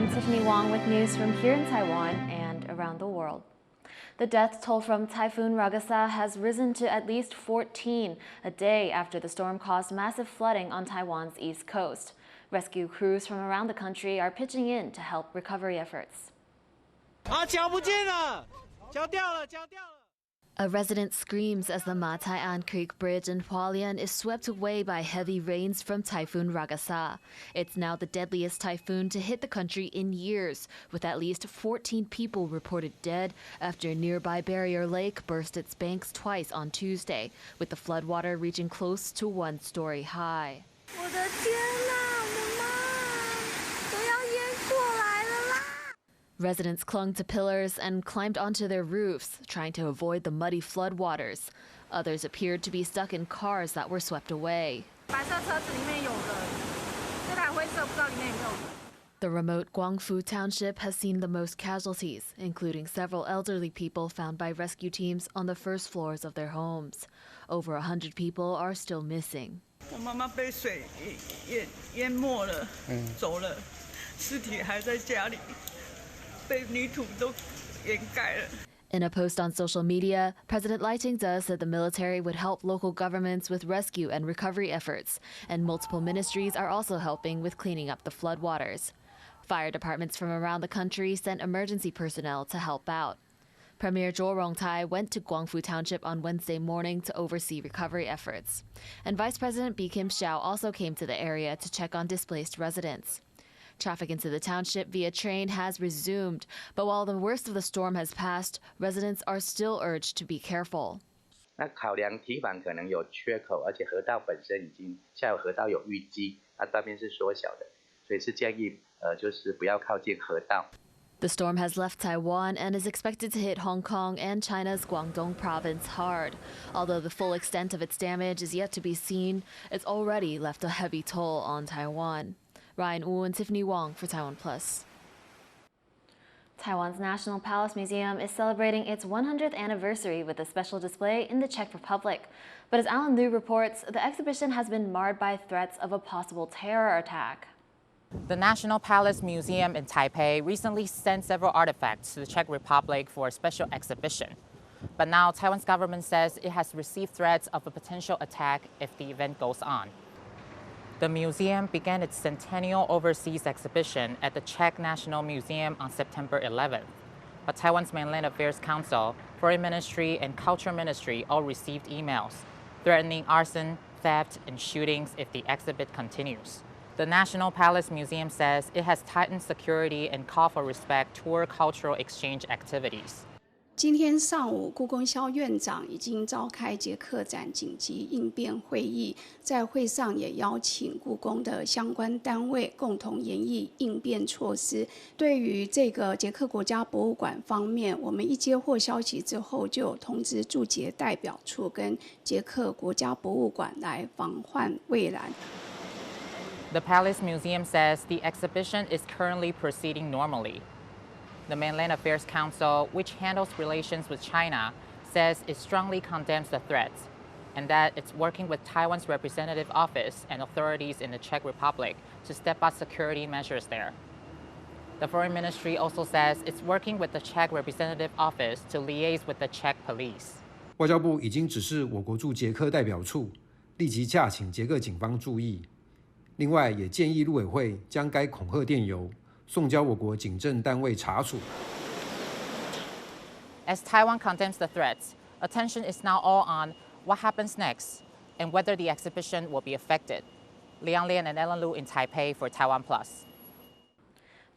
I'm Tiffany Wong with news from here in Taiwan and around the world. The death toll from Typhoon Ragasa has risen to at least 14 a day after the storm caused massive flooding on Taiwan's east coast. Rescue crews from around the country are pitching in to help recovery efforts. A resident screams as the Mataian Creek Bridge in Hualien is swept away by heavy rains from Typhoon Ragasa. It's now the deadliest typhoon to hit the country in years, with at least 14 people reported dead after a nearby barrier lake burst its banks twice on Tuesday, with the floodwater reaching close to 1-story high. Residents clung to pillars and climbed onto their roofs, trying to avoid the muddy floodwaters. Others appeared to be stuck in cars that were swept away. The remote Guangfu township has seen the most casualties, including several elderly people found by rescue teams on the first floors of their homes. Over 100 people are still missing. In a post on social media, President Lai Ching-te said the military would help local governments with rescue and recovery efforts, and multiple ministries are also helping with cleaning up the floodwaters. Fire departments from around the country sent emergency personnel to help out. Premier Zhou Rongtai went to Guangfu Township on Wednesday morning to oversee recovery efforts. And Vice President Bi Kim-hsiao also came to the area to check on displaced residents. Traffic into the township via train has resumed, but while the worst of the storm has passed, residents are still urged to be careful. 那考量堤防可能有缺口，而且河道本身已经下游河道有淤积，那边是缩小的，所以是建议就是不要靠近河道。 The storm has left Taiwan and is expected to hit Hong Kong and China's Guangdong province hard. Although the full extent of its damage is yet to be seen, it's already left a heavy toll on Taiwan. Ryan Wu and Tiffany Wong for TaiwanPlus. Taiwan's National Palace Museum is celebrating its 100th anniversary with a special display in the Czech Republic. But as Alan Liu reports, the exhibition has been marred by threats of a possible terror attack. The National Palace Museum in Taipei recently sent several artifacts to the Czech Republic for a special exhibition. But now Taiwan's government says it has received threats of a potential attack if the event goes on. The museum began its centennial overseas exhibition at the Czech National Museum on September 11th. But Taiwan's Mainland Affairs Council, Foreign Ministry, and Culture Ministry all received emails threatening arson, theft, and shootings if the exhibit continues. The National Palace Museum says it has tightened security and called for respect toward cultural exchange activities. 今天上午，故宫萧院长已经召开捷克展紧急应变会议，在会上也邀请故宫的相关单位共同研议应变措施。对于这个捷克国家博物馆方面，我们一接获消息之后，就有通知驻捷代表处跟捷克国家博物馆来防患未然。 The Palace Museum says the exhibition is currently proceeding normally. The Mainland Affairs Council, which handles relations with China, says it strongly condemns the threats and that it's working with Taiwan's representative office and authorities in the Czech Republic to step up security measures there. The Foreign Ministry also says it's working with the Czech representative office to liaise with the Czech police. 外交部已经指示我国驻捷克代表处立即洽请捷克警方注意。另外，也建议陆委会将该恐吓电邮 送交我国警政单位查处。 As Taiwan condemns the threats, attention is now all on what happens next and whether the exhibition will be affected. Liang Lian and Ellen Lu in Taipei for TaiwanPlus.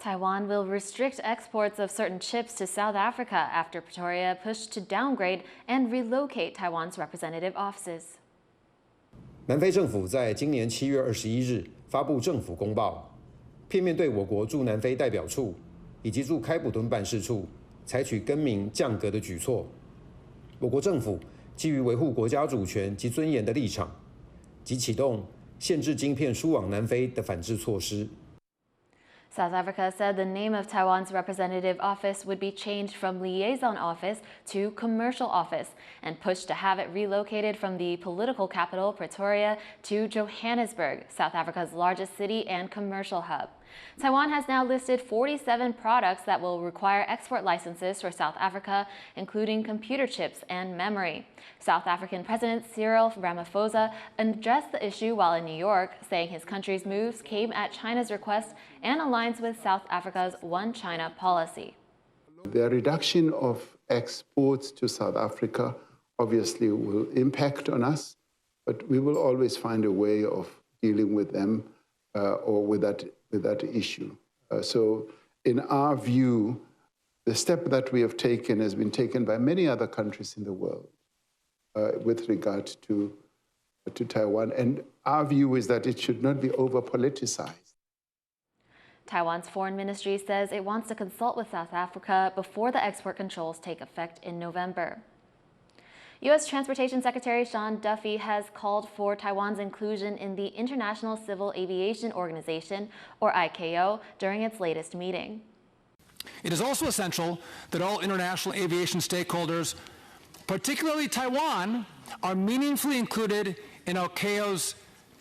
Taiwan will restrict exports of certain chips to South Africa after Pretoria pushed to downgrade and relocate Taiwan's representative offices. 南非政府在今年7月21日发布政府公报。 片面对我国驻南非代表处以及驻开普敦办事处采取更名降格的举措。我国政府基于维护国家主权及尊严的立场，即启动限制晶片输往南非的反制措施。 South Africa said the name of Taiwan's representative office would be changed from liaison office to commercial office and pushed to have it relocated from the political capital, Pretoria, to Johannesburg, South Africa's largest city and commercial hub. Taiwan has now listed 47 products that will require export licenses for South Africa, including computer chips and memory. South African President Cyril Ramaphosa addressed the issue while in New York, saying his country's moves came at China's request and aligns with South Africa's One China policy. The reduction of exports to South Africa obviously will impact on us, but we will always find a way of dealing with them or with that issue. So in our view, the step that we have taken has been taken by many other countries in the world with regard to Taiwan. And our view is that it should not be over-politicized. Taiwan's foreign ministry says it wants to consult with South Africa before the export controls take effect in November. U.S. Transportation Secretary Sean Duffy has called for Taiwan's inclusion in the International Civil Aviation Organization, or ICAO, during its latest meeting. It is also essential that all international aviation stakeholders, particularly Taiwan, are meaningfully included in ICAO's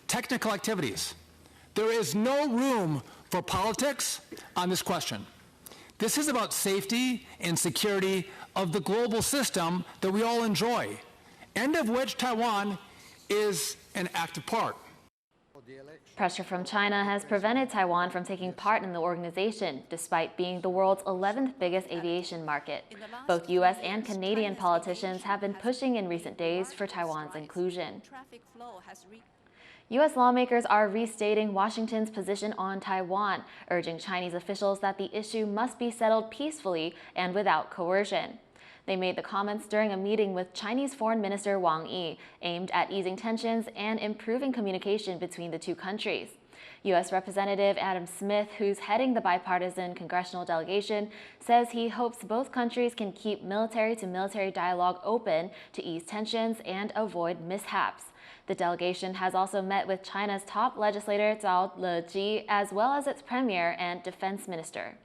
technical activities. There is no room for politics on this question. This is about safety and security of the global system that we all enjoy, and of which Taiwan is an active part. Pressure from China has prevented Taiwan from taking part in the organization, despite being the world's 11th biggest aviation market. Both U.S. and Canadian politicians have been pushing in recent days for Taiwan's inclusion. U.S. lawmakers are restating Washington's position on Taiwan, urging Chinese officials that the issue must be settled peacefully and without coercion. They made the comments during a meeting with Chinese Foreign Minister Wong aimed at easing tensions and improving communication between the two countries. U.S. Representative Adam Smith, who's heading the bipartisan congressional delegation, says he hopes both countries can keep military-to-military dialogue open to ease tensions and avoid mishaps. The delegation has also met with China's top legislator Zhao Leji, as well as its premier and defense minister.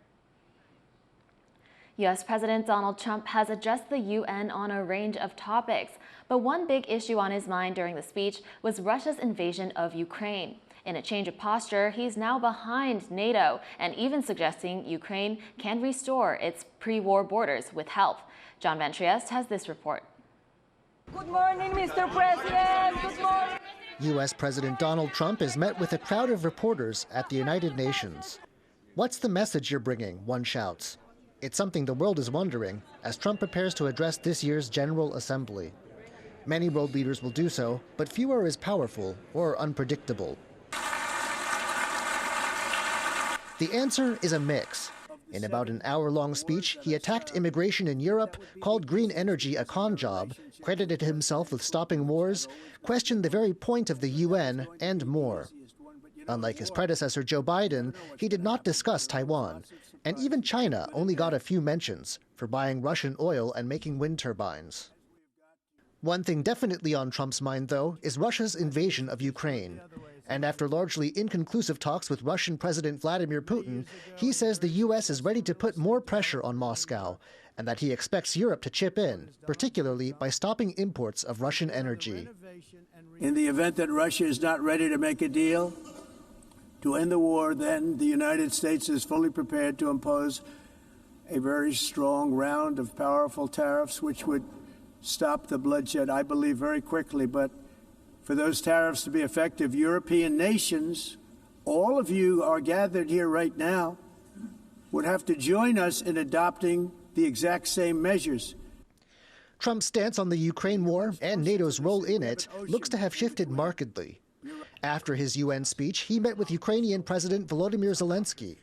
U.S. President Donald Trump has addressed the UN on a range of topics, but one big issue on his mind during the speech was Russia's invasion of Ukraine. In a change of posture, he's now behind NATO and even suggesting Ukraine can restore its pre-war borders with help. John Van Trieste has this report. Good morning, Mr. President. Good morning. U.S. President Donald Trump is met with a crowd of reporters at the United Nations. What's the message you're bringing? One shouts. It's something the world is wondering as Trump prepares to address this year's General Assembly. Many world leaders will do so, but few are as powerful or unpredictable. The answer is a mix. In about an hour-long speech, he attacked immigration in Europe, called green energy a con job, credited himself with stopping wars, questioned the very point of the UN, and more. Unlike his predecessor Joe Biden, he did not discuss Taiwan. And even China only got a few mentions for buying Russian oil and making wind turbines. One thing definitely on Trump's mind, though, is Russia's invasion of Ukraine. And after largely inconclusive talks with Russian President Vladimir Putin, he says the U.S. is ready to put more pressure on Moscow, and that he expects Europe to chip in, particularly by stopping imports of Russian energy. In the event that Russia is not ready to make a deal to end the war, then the United States is fully prepared to impose a very strong round of powerful tariffs which would stop the bloodshed, I believe, very quickly. But for those tariffs to be effective, European nations, all of you are gathered here right now, would have to join us in adopting the exact same measures. Trump's stance on the Ukraine war and NATO's role in it looks to have shifted markedly. After his UN speech, he met with Ukrainian President Volodymyr Zelenskyy.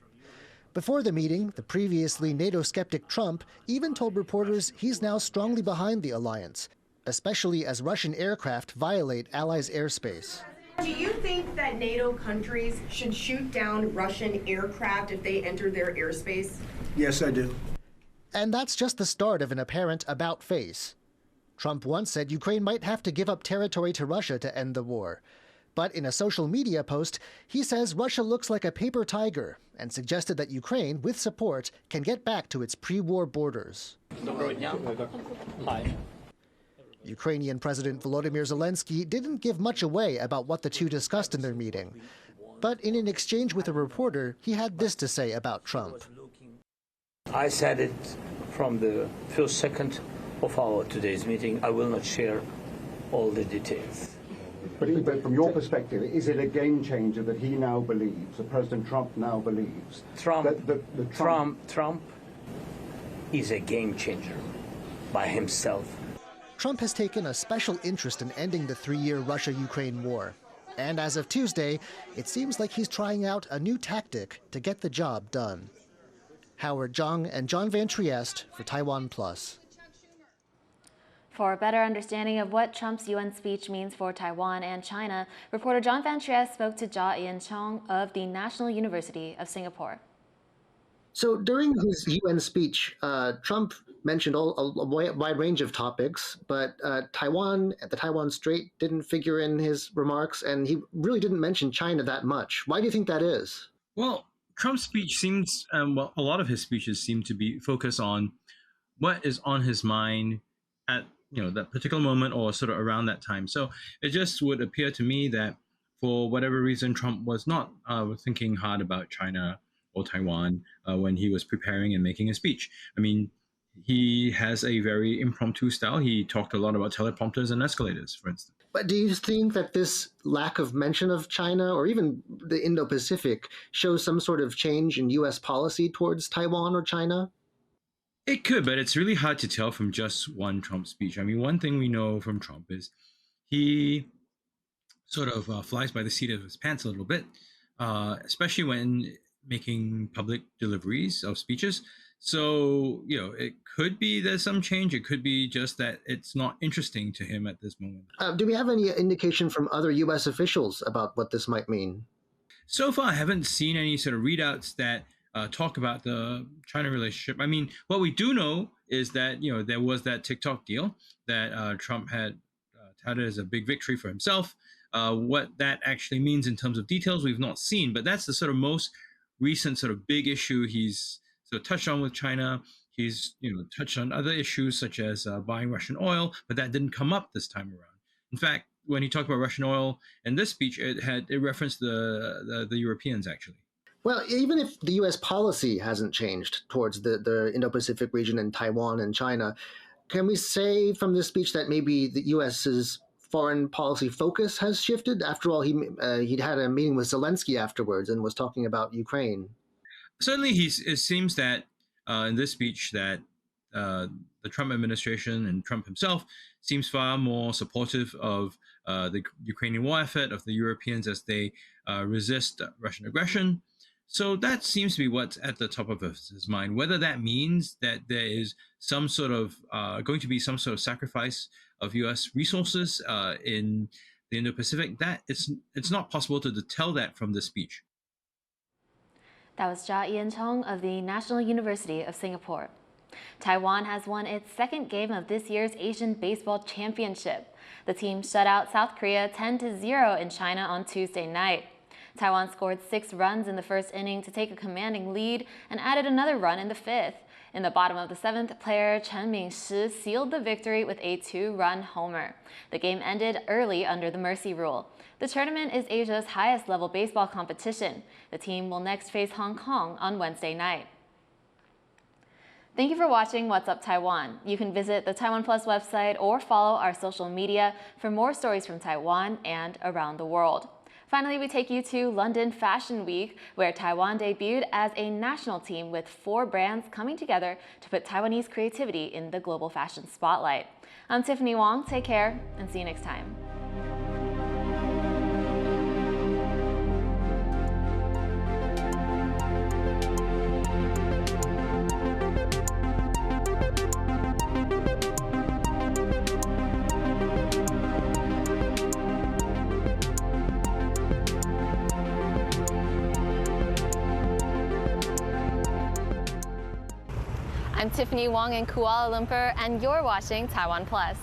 Before the meeting, the previously NATO skeptic Trump even told reporters he's now strongly behind the alliance, especially as Russian aircraft violate allies' airspace. Do you think that NATO countries should shoot down Russian aircraft if they enter their airspace? Yes, I do. And that's just the start of an apparent about-face. Trump once said Ukraine might have to give up territory to Russia to end the war. But in a social media post, he says Russia looks like a paper tiger and suggested that Ukraine, with support, can get back to its pre-war borders. Ukrainian President Volodymyr Zelenskyy didn't give much away about what the two discussed in their meeting. But in an exchange with a reporter, he had this to say about Trump. I said it from the first second of our today's meeting. I will not share all the details. But from your perspective, is it a game changer that he now believes, that President Trump now believes? Trump is a game changer by himself. Trump has taken a special interest in ending the 3-year Russia-Ukraine war. And as of Tuesday, it seems like he's trying out a new tactic to get the job done. Howard Zhang and John Van Trieste for TaiwanPlus. For a better understanding of what Trump's UN speech means for Taiwan and China, reporter John Van Trieste spoke to Jia Ian-chong of the National University of Singapore. So during his UN speech, Trump mentioned a wide range of topics, but Taiwan, the Taiwan Strait, didn't figure in his remarks, and he really didn't mention China that much. Why do you think that is? Well, Trump's speech seems, a lot of his speeches seem to be focused on what is on his mind at that particular moment or sort of around that time. So it just would appear to me that for whatever reason, Trump was not thinking hard about China or Taiwan when he was preparing and making a speech. I mean, he has a very impromptu style. He talked a lot about teleprompters and escalators, for instance. But do you think that this lack of mention of China or even the Indo-Pacific shows some sort of change in U.S. policy towards Taiwan or China? It could, but it's really hard to tell from just one Trump speech. I mean, one thing we know from Trump is he sort of flies by the seat of his pants a little bit, especially when making public deliveries of speeches. So, it could be there's some change. It could be just that it's not interesting to him at this moment. Do we have any indication from other U.S. officials about what this might mean? So far, I haven't seen any sort of readouts that talk about the China relationship. I mean, what we do know is that, there was that TikTok deal that Trump had touted as a big victory for himself. What that actually means in terms of details, we've not seen, but that's the sort of most recent sort of big issue he's sort of touched on with China. He's, touched on other issues such as buying Russian oil, but that didn't come up this time around. In fact, when he talked about Russian oil in this speech, it referenced the Europeans, actually. Well, even if the U.S. policy hasn't changed towards the Indo-Pacific region and Taiwan and China, can we say from this speech that maybe the U.S.'s foreign policy focus has shifted? After all, he'd had a meeting with Zelenskyy afterwards and was talking about Ukraine. Certainly, it seems that in this speech that the Trump administration and Trump himself seems far more supportive of the Ukrainian war effort, of the Europeans as they resist Russian aggression. So that seems to be what's at the top of his mind. Whether that means that there is some sort of going to be some sort of sacrifice of U.S. resources in the Indo-Pacific, that it's not possible to tell that from the speech. That was Jia Ian-chong of the National University of Singapore. Taiwan has won its second game of this year's Asian Baseball Championship. The team shut out South Korea 10-0 in China on Tuesday night. Taiwan scored 6 runs in the first inning to take a commanding lead and added another run in the 5th. In the bottom of the 7th, player Chen Ming-shi sealed the victory with a 2-run homer. The game ended early under the mercy rule. The tournament is Asia's highest-level baseball competition. The team will next face Hong Kong on Wednesday night. Thank you for watching What's Up Taiwan. You can visit the TaiwanPlus website or follow our social media for more stories from Taiwan and around the world. Finally, we take you to London Fashion Week, where Taiwan debuted as a national team with 4 brands coming together to put Taiwanese creativity in the global fashion spotlight. I'm Tiffany Wong. Take care and see you next time. I'm Tiffany Wong in Kuala Lumpur, and you're watching TaiwanPlus.